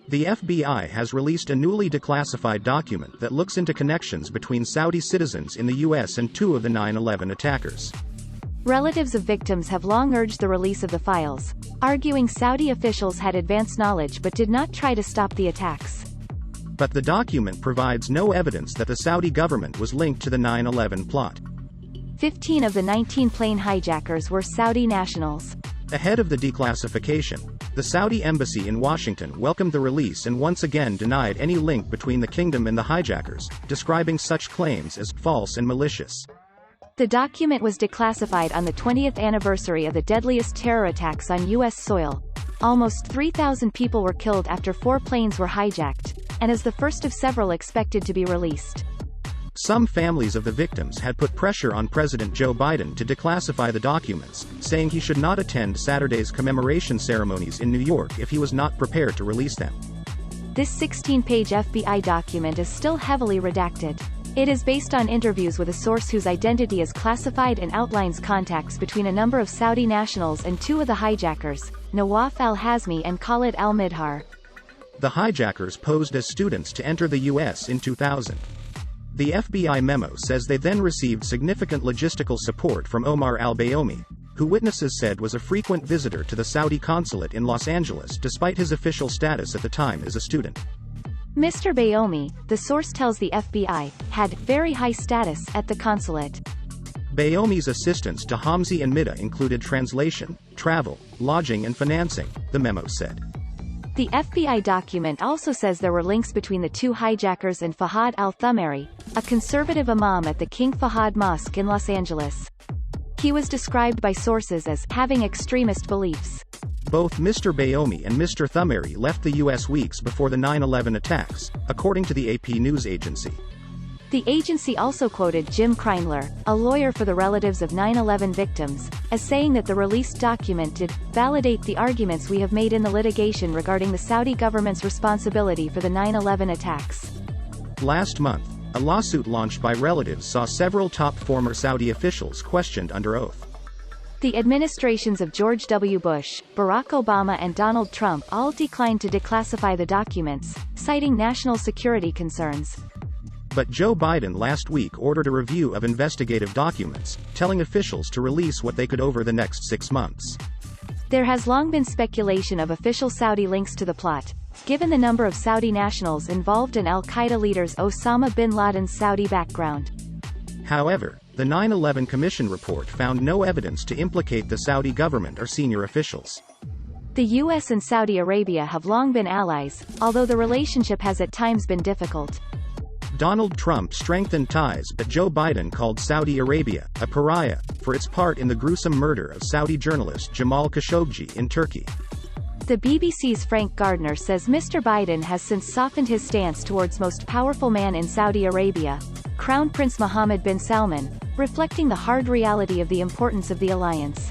The FBI has released a newly declassified document that looks into connections between Saudi citizens in the U.S. and two of the 9/11 attackers. Relatives of victims have long urged the release of the files, arguing Saudi officials had advance knowledge but did not try to stop the attacks. But the document provides no evidence that the Saudi government was linked to the 9/11 plot. 15 of the 19 plane hijackers were Saudi nationals. Ahead of the declassification, the Saudi embassy in Washington welcomed the release and once again denied any link between the kingdom and the hijackers, describing such claims as false and malicious. The document was declassified on the 20th anniversary of the deadliest terror attacks on U.S. soil. Almost 3,000 people were killed after 4 planes were hijacked, and is the first of several expected to be released. Some families of the victims had put pressure on President Joe Biden to declassify the documents, saying he should not attend Saturday's commemoration ceremonies in New York if he was not prepared to release them. This 16-page FBI document is still heavily redacted. It is based on interviews with a source whose identity is classified and outlines contacts between a number of Saudi nationals and 2 of the hijackers, Nawaf al-Hazmi and Khalid al-Midhar. The hijackers posed as students to enter the U.S. in 2000. The FBI memo says they then received significant logistical support from Omar al-Bayoumi, who witnesses said was a frequent visitor to the Saudi consulate in Los Angeles despite his official status at the time as a student. Mr. Bayoumi, the source tells the FBI, had very high status at the consulate. Bayoumi's assistance to Hamzi and Midha included translation, travel, lodging and financing, the memo said. The FBI document also says there were links between the 2 hijackers and Fahad al-Thumairy, a conservative imam at the King Fahad Mosque in Los Angeles. He was described by sources as having extremist beliefs. Both Mr. Bayoumi and Mr. Thumairy left the U.S. weeks before the 9/11 attacks, according to the AP news agency. The agency also quoted Jim Kreinler, a lawyer for the relatives of 9/11 victims, as saying that the released document did validate the arguments we have made in the litigation regarding the Saudi government's responsibility for the 9/11 attacks. Last month, a lawsuit launched by relatives saw several top former Saudi officials questioned under oath. The administrations of George W. Bush, Barack Obama and Donald Trump all declined to declassify the documents, citing national security concerns. But Joe Biden last week ordered a review of investigative documents, telling officials to release what they could over the next 6 months. There has long been speculation of official Saudi links to the plot, given the number of Saudi nationals involved in al-Qaeda leaders Osama bin Laden's Saudi background. However, the 9/11 Commission report found no evidence to implicate the Saudi government or senior officials. The U.S. and Saudi Arabia have long been allies, although the relationship has at times been difficult. Donald Trump strengthened ties, but Joe Biden called Saudi Arabia a pariah for its part in the gruesome murder of Saudi journalist Jamal Khashoggi in Turkey. The BBC's Frank Gardner says Mr. Biden has since softened his stance towards most powerful man in Saudi Arabia, Crown Prince Mohammed bin Salman, reflecting the hard reality of the importance of the alliance.